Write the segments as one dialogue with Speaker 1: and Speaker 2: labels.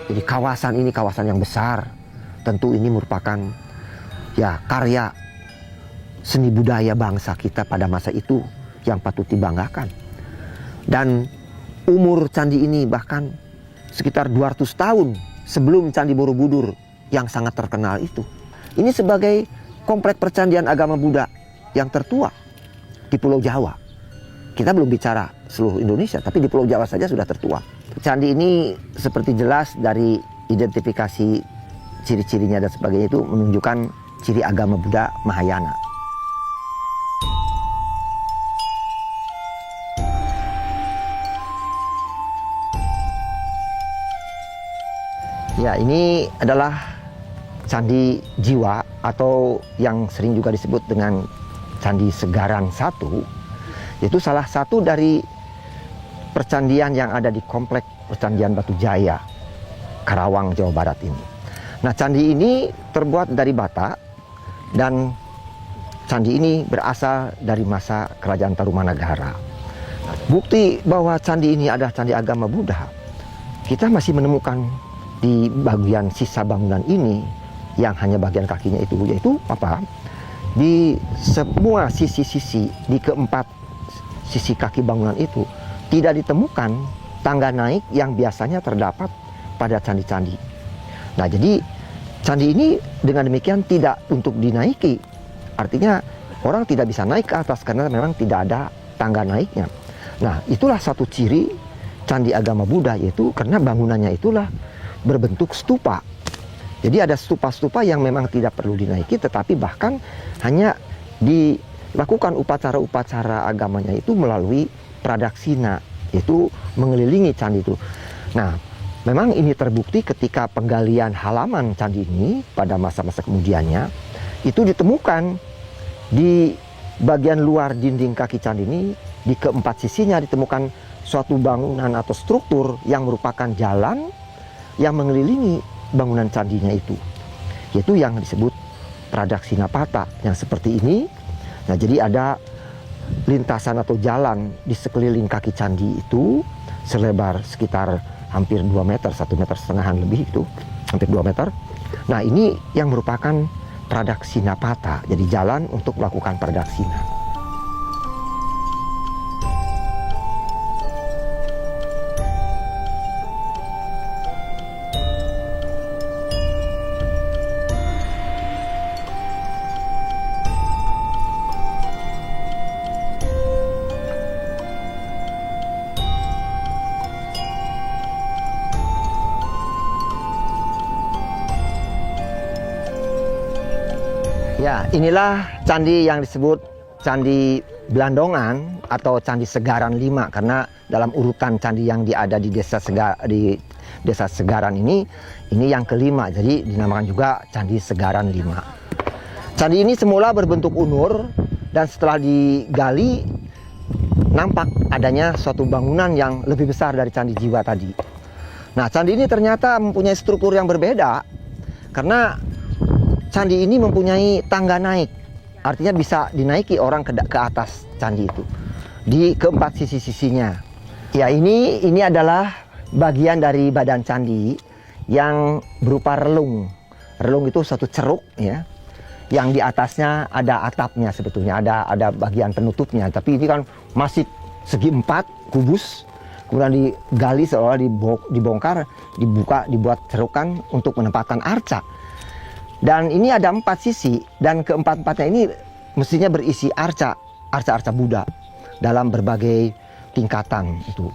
Speaker 1: Jadi kawasan ini kawasan yang besar, tentu ini merupakan ya karya seni budaya bangsa kita pada masa itu yang patut dibanggakan. Dan umur candi ini bahkan sekitar 200 tahun sebelum Candi Borobudur yang sangat terkenal itu. Ini sebagai kompleks percandian agama Buddha yang tertua di Pulau Jawa. Kita belum bicara seluruh Indonesia, tapi di Pulau Jawa saja sudah tertua. Candi ini seperti jelas dari identifikasi ciri-cirinya dan sebagainya itu menunjukkan ciri agama Buddha Mahayana. Ya, ini adalah Candi Jiwa atau yang sering juga disebut dengan Candi Segaran 1, yaitu salah satu dari percandian yang ada di Kompleks Percandian Batu Jaya, Karawang, Jawa Barat ini. Nah, candi ini terbuat dari bata dan candi ini berasal dari masa Kerajaan Tarumanagara. Bukti bahwa candi ini adalah candi agama Buddha, kita masih menemukan di bagian sisa bangunan ini yang hanya bagian kakinya itu, yaitu apa? Di semua sisi-sisi, di keempat sisi kaki bangunan itu tidak ditemukan tangga naik yang biasanya terdapat pada candi-candi. Nah, jadi candi ini dengan demikian tidak untuk dinaiki. Artinya orang tidak bisa naik ke atas karena memang tidak ada tangga naiknya. Nah, itulah satu ciri candi agama Buddha, yaitu karena bangunannya itulah berbentuk stupa. Jadi ada stupa-stupa yang memang tidak perlu dinaiki, tetapi bahkan hanya dilakukan upacara-upacara agamanya itu melalui pradaksina, yaitu mengelilingi candi itu. Nah, memang ini terbukti ketika penggalian halaman candi ini pada masa-masa kemudiannya, itu ditemukan di bagian luar dinding kaki candi ini, di keempat sisinya ditemukan suatu bangunan atau struktur yang merupakan jalan yang mengelilingi bangunan candinya itu, yaitu yang disebut Pradakshinapata yang seperti ini. Nah, jadi ada lintasan atau jalan di sekeliling kaki candi itu selebar sekitar hampir 2 meter, 1,5 meter lebih itu, hampir 2 meter. Nah, ini yang merupakan Pradakshinapata, jadi jalan untuk melakukan pradaksina. Ya, inilah candi yang disebut Candi Blandongan atau Candi Segaran 5, karena dalam urutan candi yang ada di desa Segaran ini yang kelima, jadi dinamakan juga Candi Segaran 5. Candi ini semula berbentuk unur dan setelah digali nampak adanya suatu bangunan yang lebih besar dari Candi Jiwa tadi. Nah, candi ini ternyata mempunyai struktur yang berbeda karena candi ini mempunyai tangga naik, artinya bisa dinaiki orang ke atas candi itu di keempat sisi-sisinya. Ya, ini adalah bagian dari badan candi yang berupa relung. Relung itu satu ceruk ya, yang di atasnya ada atapnya, sebetulnya ada bagian penutupnya, tapi ini kan masih segi 4 kubus, kemudian digali seolah dibongkar, dibuat cerukan untuk menempatkan arca. Dan ini ada 4 sisi, dan keempat-empatnya ini mestinya berisi arca Buddha dalam berbagai tingkatan itu.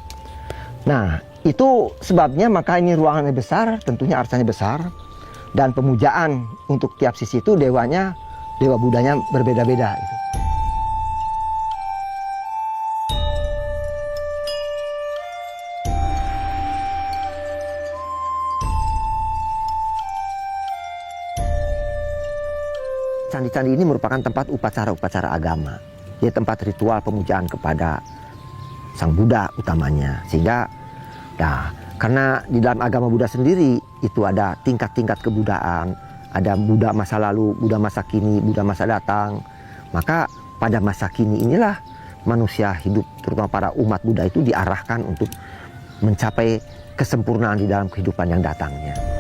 Speaker 1: Nah, itu sebabnya maka ini ruangannya besar, tentunya arcanya besar, dan pemujaan untuk tiap sisi itu dewa Buddhanya berbeda-beda. Gitu. Candi-candi ini merupakan tempat upacara-upacara agama, ya, tempat ritual pemujaan kepada Sang Buddha utamanya. Sehingga, nah, karena di dalam agama Buddha sendiri itu ada tingkat-tingkat kebudayaan, ada Buddha masa lalu, Buddha masa kini, Buddha masa datang. Maka pada masa kini inilah manusia hidup, terutama para umat Buddha itu diarahkan untuk mencapai kesempurnaan di dalam kehidupan yang datangnya.